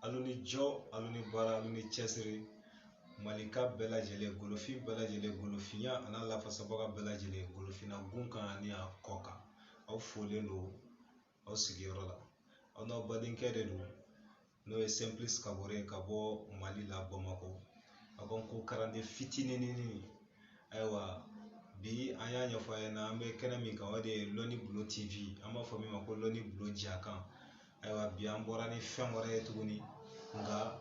aluni jo aluni bara aluni chesiri malika bela jele golofi bela jele golofinya ana la fasabaga bela jele golofina gunka ani a koka au folelo au sigiyorola au no badin kede do no e simplis kabore kabo mali la Bamako akon ko karande fitini nini aywa bi anya nyafa na ambe kana mi ka wade Loni Blo TV ama fami mako Loni Blo Jakan aywa bi ambora ni femore tuguni nga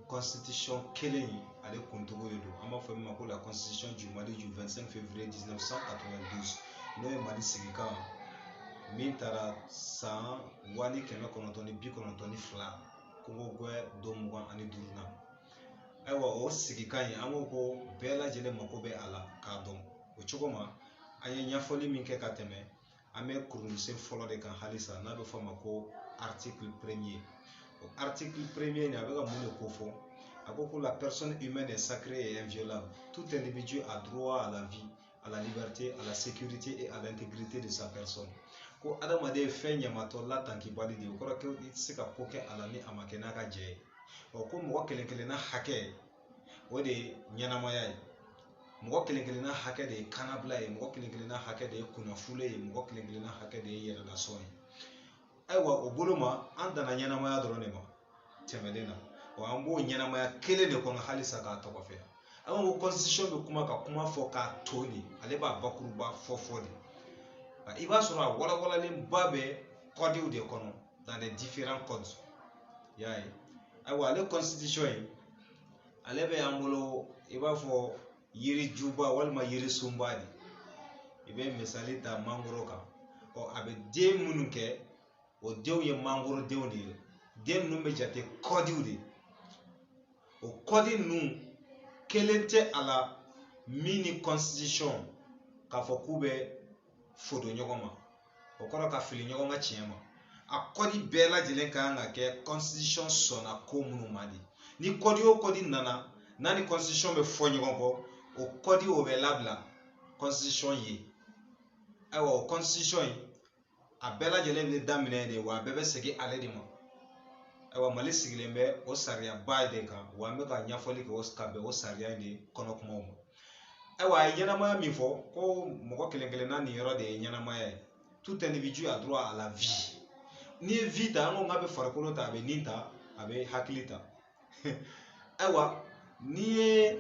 constitution keleni ale kuntugo de do ama fami mako la constitution du Mali du 25 février 1992 no e Mali sigika min tara san wani keme konontoni bi konontoni fla kongo gwe domwa ani durna aywa o sigika yi amo ko bela jele mako be ala ka dom o chogoma anye nyafoli min ke kateme ame kurunse folo de kan halisa na be fama ko article premier o article premier ni avec mon kofo akoko la personne humaine est sacrée et inviolable. Tout individu a droit à la vie, à la liberté, à la sécurité et à l'intégrité de sa personne. Ko adama de fe nyamato la tanki bali de ko ko sika poke alani amakena ka je o ko mo kelenkele na hake o de nyanamaya mo kelenkele na hake de kanabla e mo kelenkele na hake de kunafule e mo kelenkele na hake de yera da soni aywa obuluma anda na nyanamaya drone ma temelena o ambo nyanamaya kele de ko halisa ka to ko fe ama constitution be kuma ka kuma fo ka toni ale ba bakuru ba fofodi il va sur la wala babe code de kono dans les différents codes yaay aywa le constitution yi ale be amolo il va fo yiri juba walma yiri sumbadi ibe misali ta mangoro ka o abe de mununke o dew ye mangoro dew de dem numbe jate code de o code nu kelente ala mini constitution ka fo kube fodo nyogoma okoro ka fili nyogoma chiema akodi bela jelen ka nga ke constitution sona ko munu madi ni kodi o kodi nana nani constitution be fo nyogoko o kodi o be labla constitution yi awo constitution yi a bela jelen le damine de wa bebe segi aledima awa mali sigilembe o saria baide ka wa me ka nyafoli ko skabe o saria ni kono kuma mo awa yanama mi fo ko moko kelenkele na ni yoro de yanama ya tout individu a droit à la vie ni vie da ngo ngabe farkolo ta be ninta abe hakilita awa ni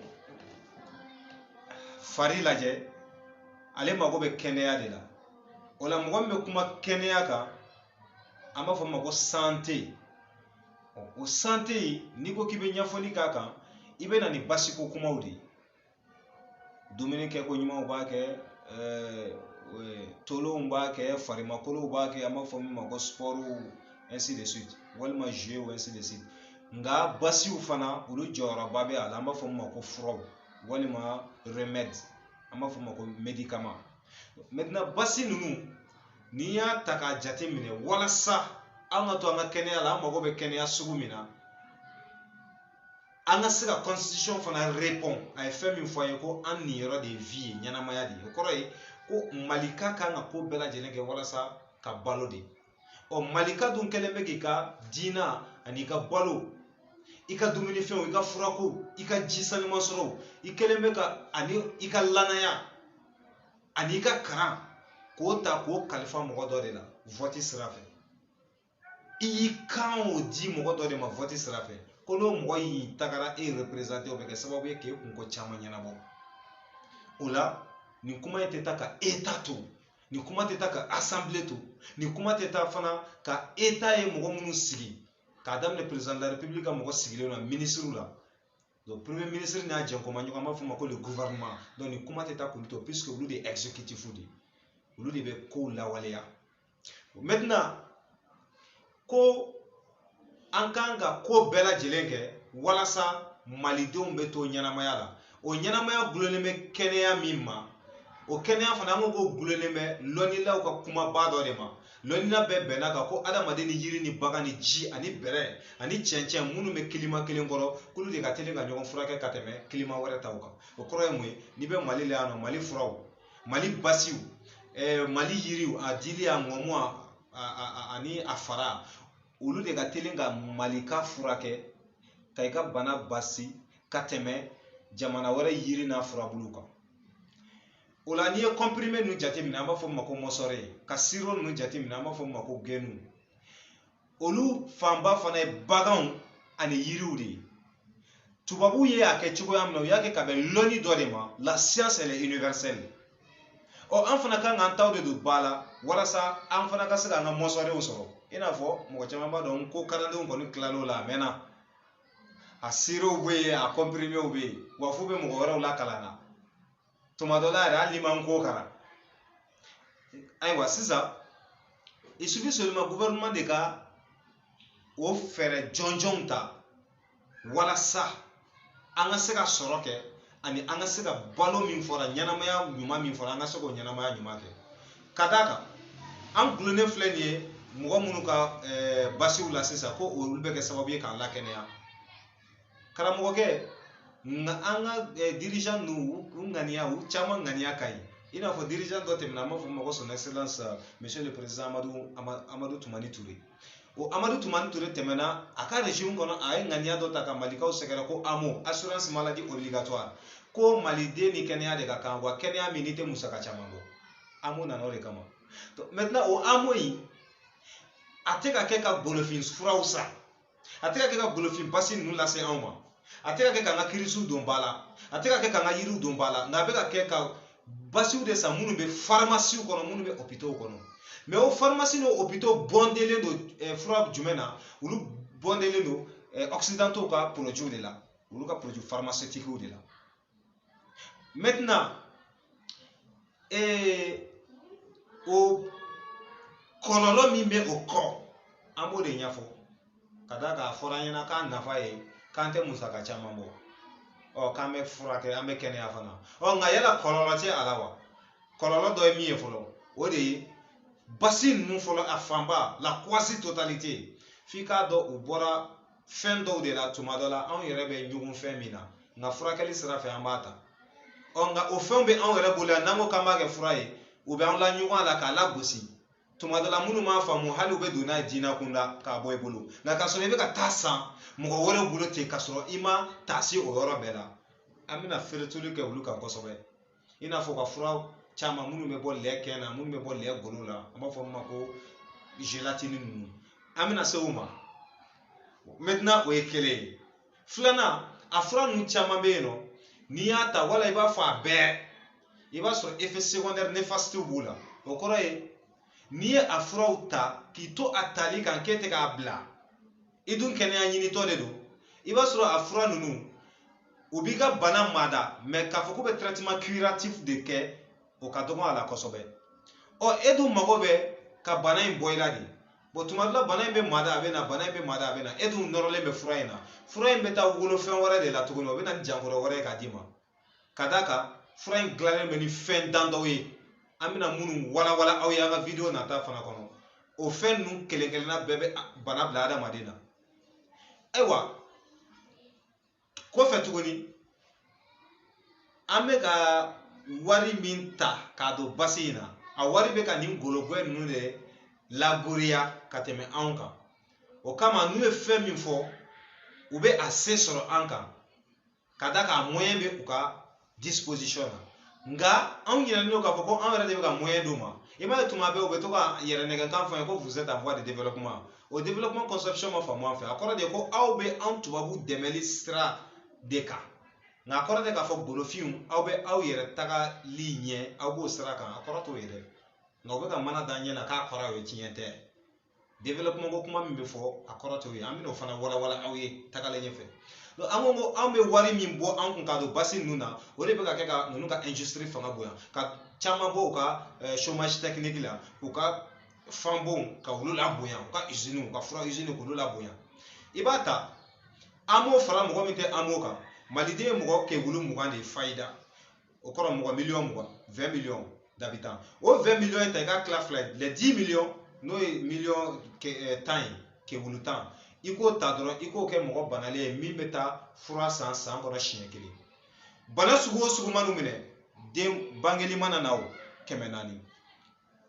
farila je ale mago be kenya de la ola moko me kuma kenya ka ama fo mago santé o santé ni ko kibe nyafoli kaka ibe na ni basiko kuma udi Dominique ko nyuma ba ke tolo ba ke farima kolo ba ke ama fomi mako sport ainsi de suite walma jouer ou ainsi de suite nga basi u fana ulu jora babe ala ama fomi mako fro walma remède ama fomi mako médicament maintenant basi nunu niya taka jate mine wala sa anga to anga kenya la mako be kenya sugumina anga sika constitution fana répond a fait une fois ko an ni yoro de vie nyanamaya di ko roy ko malika ka nga ko bela jenege wala sa ka balo de o malika dun kelembe ki ka dina ani ka balo ika dumuni fen ika furako ika jisani masoro ikelembe ka ani ika lanaya ani ka karan ko ta ko kalifa mo do de la vote sirafe i kan o di mo do de ma vote sirafe kono moyi takara e représenter o beke sababu ye ke kunko chama nyana bo ola ni kuma eteta ka état ni kuma teta ka assemblée to ni kuma teta fana ka état e mo munu sigi ka dam le président de la république mo sigi le ministre la donc premier ministre ni ajen ko manyo ma fuma ko le gouvernement donc ni kuma teta ko to puisque vous de exécutif ou de be ko la walia maintenant ko ankanga ko bela jelenge wala sa malidon beto nyanamaya la o nyanamaya guloleme kenya mimma o kenya fana mo go guloleme lonila ko kuma bado de ma lonila be benaka ko adamade ni yiri ni bagani ji ani bere ani chenchen munu me kilima kilingoro kulu de ka telenga nyogon furake kateme kilima wore tawka o kroye moy ni be mali le ano mali furaw mali basiu mali yiriu adili angomo ani afara ulu de ka telenga malika furake ka i ka bana basi ka tɛmɛ jamana wɛrɛ yiri n'a furabulu kan. O la n'i ye comprimé ninnu jateminɛ an b'a fɔ ma ko mɔsɔrɛ ka sirop ninnu jateminɛ an b'a fɔ ma ko genu olu fanba fana ye baganw ani yiriw de ye. Tubabuw ye a kɛ cogoya min na u y'a kɛ ka bɛn lɔnni dɔ de ma, la science elle est universelle. An fana kan k'an taw de don ba la walasa an fana ka se k'an ka mɔsɔrɛw sɔrɔ. I n'a fɔ mɔgɔ caman b'a dɔn ko kalandenw kɔni tilal'o la a mɛnna. A sirop bɛ yen, a compriméw bɛ yen, wa f'u bɛ mɔgɔ wɛrɛw lakalan na. Tuma dɔ la yɛrɛ hali n'i man ko kara. Ayiwa sisan il suffit seulement gouvernement de ka o fɛɛrɛ jɔnjɔnw ta walasa an ka se ka sɔrɔ kɛ ani an ka se ka balo min fɔra ɲɛnamaya ɲuman min fɔra an ka se k'o ɲɛnamaya ɲuman kɛ. Ka d'a kan an gulonnen filɛ nin ye mɔgɔ minnu ka basiw la sisan ko olu bɛ kɛ sababu ye k'an lakɛnɛya. Karamɔgɔkɛ nka an ka dirigeant ninnu u ŋaniya u caman ŋaniya ka ɲi. I n'a fɔ dirigeant dɔ tɛmɛna an b'a fɔ ma ko son excellence monsieur le président Amadou Toumani Touré. O Amadou Toumani Touré tɛmɛna a ka régime kɔnɔ a ye ŋaniya dɔ ta ka malikaw sɛgɛrɛ ko AMO assurance maladie obligatoire ko maliden ni kɛnɛya de ka kan wa kɛnɛya min n'i tɛ musaka caman bɔ. AMO nana o de kama. Maintenant o AMO in a tɛ ka kɛ ka golofin furaw san, a tɛ ka kɛ ka golofin basi ninnu lase anw ma, a tɛ ka kɛ k'an ka kirisiw don ba la, a tɛ ka kɛ k'an ka yiriw don ba la, nka a bɛ ka kɛ ka basiw de san minnu bɛ pharmacies kɔnɔ minnu bɛ hôpitaux kɔnɔ. Mais o pharmacie n'o hôpitaux bɔndelen don fura jumɛn na olu bɔndelen don occidentaux ka produits de la olu ka produits pharmaceutiques de la. Maintenant o kɔlɔlɔ min bɛ o kɔ an b'o de ɲɛfɔ ka d'a kan a fɔra an ɲɛna k'a nafa ye k'an tɛ musaka caman bɔ k'an bɛ furakɛ an bɛ kɛnɛya fana nka yala kɔlɔlɔ tɛ a la wa? Kɔlɔlɔ dɔ ye min ye fɔlɔ o de ye basi ninnu fɔlɔ a fanba la quasi totalité f'i k'a dɔn u bɔra fɛn dɔw de la tuma dɔ la anw yɛrɛ bɛ ɲugun fɛn min na nka furakɛli sira fɛ an b'a ta. Nka o fɛnw bɛ anw yɛrɛ bolo yan n'an ko k'an b'a kɛ fura ye u bɛ an la ɲugun a la k'a lagosi. Tuma dɔ la minnu m'a faamu hali u bɛ don n'a ye diinɛ kunda k'a bɔ i bolo nka k'a sɔrɔ i bɛ ka taa san mɔgɔ wɛrɛw bolo ten k'a sɔrɔ i ma taa se o yɔrɔ bɛɛ la an bɛna feeretuli kɛ olu kan kosɛbɛ. I n'a fɔ ka fura caman minnu bɛ bɔ lɛ kɛn na minnu bɛ bɔ lɛ golo la an b'a fɔ min ma ko gelatine ninnu an bɛna se o ma. Maintenant o ye kelen ye. Filanan a fura ninnu caman bɛ yen nɔ n'i y'a ta wala i b'a fɔ a bɛɛ i b'a sɔrɔ effet secondaire néfaste b'u la. O kɔrɔ ye n'i ye a furaw ta k'i to a tali kan k'e tɛ k'a bila i dun kɛnɛya ɲinitɔ de don i b'a sɔrɔ a fura ninnu u b'i ka bana mada mais k'a fɔ k'u bɛ traitement curatif de kɛ o ka dɔgɔ a la kosɛbɛ. E dun mago bɛ ka bana in bɔ i la de. Bon tuma dɔ la bana in bɛ mada a bɛ na bana in bɛ mada a bɛ na e dun nɔrɔlen bɛ fura in na fura in bɛ taa wolo fɛn wɛrɛ de la tuguni o bɛ na ni jankɔrɔ wɛrɛ ye k'a d'i ma. Ka d'a kan fura in dilannen bɛ ni fɛn dan dɔw ye an bɛna minnu walawala aw ye an ka video nata fana kɔnɔ o fɛn ninnu kelen kelenna bɛɛ bɛ bana bila adamaden na. Ayiwa kɔfɛ tuguni an bɛ ka wari min ta k'a don basi in na a wari bɛ ka nin gologɛ ninnu de lagoriya ka tɛmɛ anw kan. O kama n'u ye fɛn min fɔ u bɛ a se sɔrɔ an kan ka d'a kan moyen bɛ u ka disposition na nka anw ɲinɛnen don k'a fɔ ko anw yɛrɛ de bɛ ka moyen d'u ma. I b'a ye tuma bɛɛ u bɛ to ka yɛrɛ nɛgɛkan fɔ an ye ko vous êtes en voie de développement. O développement conception ma faamu an fɛ a kɔrɔ de ko aw bɛ anw tubabu dɛmɛli sira de kan nka a kɔrɔ de k'a fɔ golofinw aw bɛ aw yɛrɛ tagali ɲɛ aw b'o sira kan a kɔrɔ t'o ye dɛ nka u bɛ ka mana da ɲɛ na k'a kɔrɔ o ye tiɲɛ tɛ. Développement ko kuma min bɛ fɔ a kɔrɔ t'o ye an bɛ n'o fana walawala aw ye tagalen ɲɛfɛ. An ko an bɛ wari min bɔ an kun k'a don basi ninnu na o de bɛ ka kɛ ka ninnu ka industrie fanga bonya ka caman bɔ u ka chômage technique la u ka fanbonw ka olu labonya u ka usines u ka fura usines k'olu labonya. I b'a ta an b'o fara mɔgɔ min tɛ an b'o kan maliden ye mɔgɔ kɛmɛ 20 de ye fayida o kɔrɔ mɔgɔ miliyɔn 20 millions d'habitants o 20 millions in ta i ka tila fila ye les 10 millions n'o ye miliyɔn 10 ye kɛmɛ 10 i k'o ta dɔrɔn i k'o kɛ mɔgɔ banalen ye min bɛ taa fura san kɔnɔ siɲɛ kelen. Bana sugu o sugu man'u minɛ den bangeli mana na o 400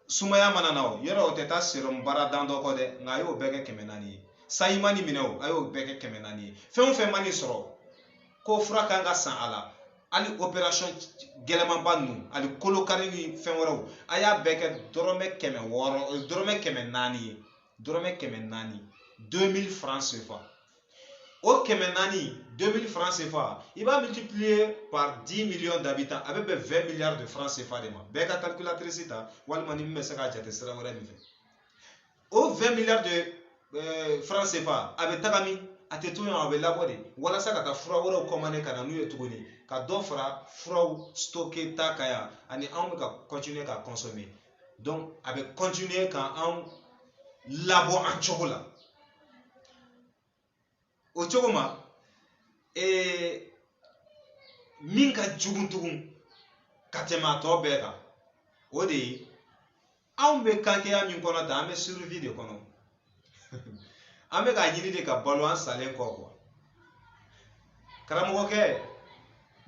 sumaya mana na o yɔrɔ o tɛ taa sérum bara dan dɔ kɔ dɛ nka a y'o bɛɛ kɛ 400 ye. sayi mani minɛ a y'o bɛɛ kɛ 400 ye fɛn o fɛn mani sɔrɔ ko fura kan ka san a la hali opération gɛlɛmanba ninnu hali kolo kari ni fɛn wɛrɛw a y'a bɛɛ kɛ dɔrɔmɛ 600 dɔrɔmɛ 400 ye dɔrɔmɛ 400 2000 francs CFA o 400 2000 francs CFA il va multiplier par 10 millions d'habitants a bɛ bɛn 20 milliards de francs CFA de ma bɛɛ ka calculatrice ta walima ni min bɛ se k'a jate sira wɛrɛ min fɛ o 20 milliards de francs CFA a bɛ taga min a tɛ to yen a bɛ labɔ de walasa ka taa fura wɛrɛw commandé ka na n'u ye tuguni ka dɔ fara furaw stocké ta kan yan ani anw bɛ ka continuer ka consommer donc a bɛ continuer ka anw labɔ an cogo la o cogo ma min ka jugu tugun ka tɛmɛ a tɔ bɛɛ kan o de ye anw bɛ kankɛya min kɔnɔ tan an bɛ survie de kɔnɔ an bɛ ka ɲini de ka balo an salen kɔ quoi karamɔgɔkɛ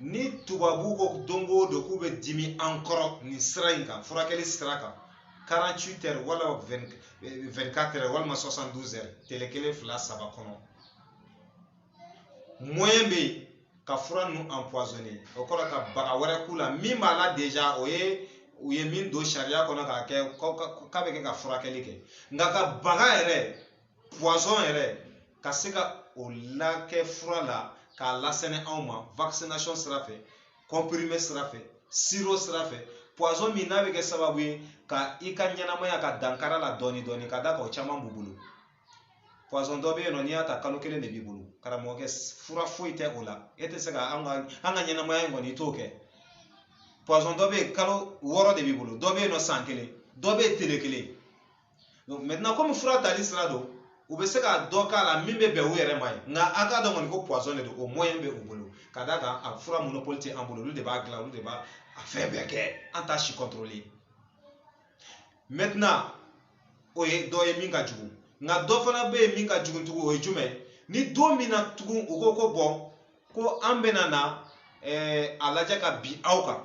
ni tubabu ko don o don k'u bɛ dimi an kɔrɔ nin sira in kan furakɛli sira kan 48 heures wala 24 heures walima 72 heures tele 1 2 3 kɔnɔ moyen bɛ yen ka fura ninnu empoisonné o kɔrɔ ka baga wɛrɛ k'u la min b'a la déjà u ye min don sariya kɔnɔ k'a kɛ k'a bɛ kɛ ka furakɛli kɛ nka ka baga yɛrɛ poison yɛrɛ ka se ka o lakɛ fura la k'a lasɛnɛ anw ma vaccination sira fɛ comprimé sira fɛ sirop sira fɛ poison min n'a bɛ kɛ sababu ye ka i ka ɲɛnamaya ka dankara la dɔɔni dɔɔni ka da kan o caman b'u bolo poison dɔ bɛ yen nɔ n'i y'a ta kalo 1 de b'i bolo karamɔgɔkɛ fura foyi tɛ o la e tɛ se ka an ka ɲɛnamaya in kɔni i t'o kɛ poison dɔ bɛ yen kalo 6 de b'i bolo dɔ bɛ yen nɔ san 1 dɔ bɛ yen tile 1 donc maintenant comme fura tali sira don u bɛ se ka dɔ k'a la min bɛ bɛn u yɛrɛ ma ye nka a k'a dɔn kɔni ko poison de don o moyen bɛ u bolo ka da kan a fura monopole tɛ an bolo olu de b'a dilan olu de b'a fɛn bɛɛ kɛ an t'a si contrôler maintenant o ye dɔ ye min ka jugu nka dɔ fana bɛ yen min ka jugu tugun o ye jumɛn ni don min na tugun u ko ko bɔn ko an bɛna na a lajɛ ka bin aw kan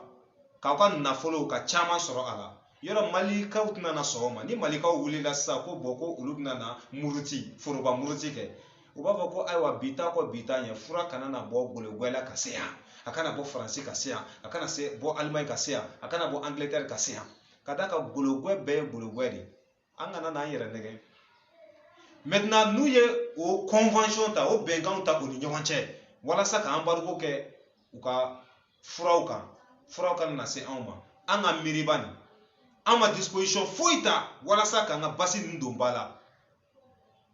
k'aw ka nafolow ka caman sɔrɔ a la yɔrɔ malikaw tɛna na sɔn o ma ni malikaw wulila sisan ko bɔn ko olu bɛna na muruti foroba muruti kɛ u b'a fɔ ko ayiwa bi ta kɔ bi ta ɲɛ fura kana na bɔ gɔlɔgɔla la ka se yan a kana bɔ faransi ka se yan a kana bɔ alimaɲi ka se yan a kana bɔ angleterre ka se yan ka da kan gɔlɔgɔ bɛɛ ye gɔlɔgɔ de an kana n'an yɛrɛ nɛgɛ maintenant n'u ye o convention ta o bɛnkanw ta u ni ɲɔgɔn cɛ walasa ka embargo kɛ u ka furaw kan furaw kana na se anw ma an ka miiriba nin an ma disposition foyi ta walasa k'an ka basi ninnu don ba la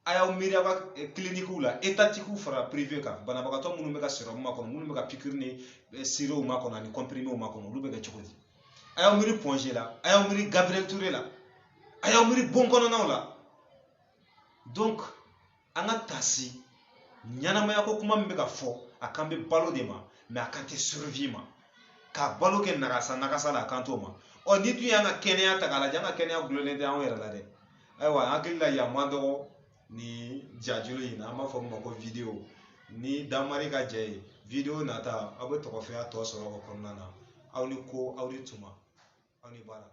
a y'aw miiri aw ka cliniquew la étatiquew fara privé kan banabagatɔ minnu bɛ ka sérum makɔnɔ minnu bɛ ka piqûre ni sirop makɔnɔ ani comprimé makɔnɔ olu bɛ kɛ cogo di a y'aw miiri Ponge la a y'aw miiri Gabriel Touré la a y'aw miiri bon kɔnɔnaw la donc an ka taasi ɲɛnamaya ko kuma min bɛ ka fɔ a kan bɛ balo de ma mais a kan tɛ survie ma ka balo kɛ nagasa la a kan t'o ma ɔ ni dun y'an ka kɛnɛya ta k'a lajɛ an ka kɛnɛya gulonlen tɛ anw yɛrɛ la dɛ ayiwa an hakili la yan man dɔgɔ ni jajolo in na an b'a fɔ min ma ko video ni Damari ka jɛ ye video nata aw bɛ tɔgɔfɛnya tɔ sɔrɔ o kɔnɔna na aw ni ko aw ni tuma aw ni baara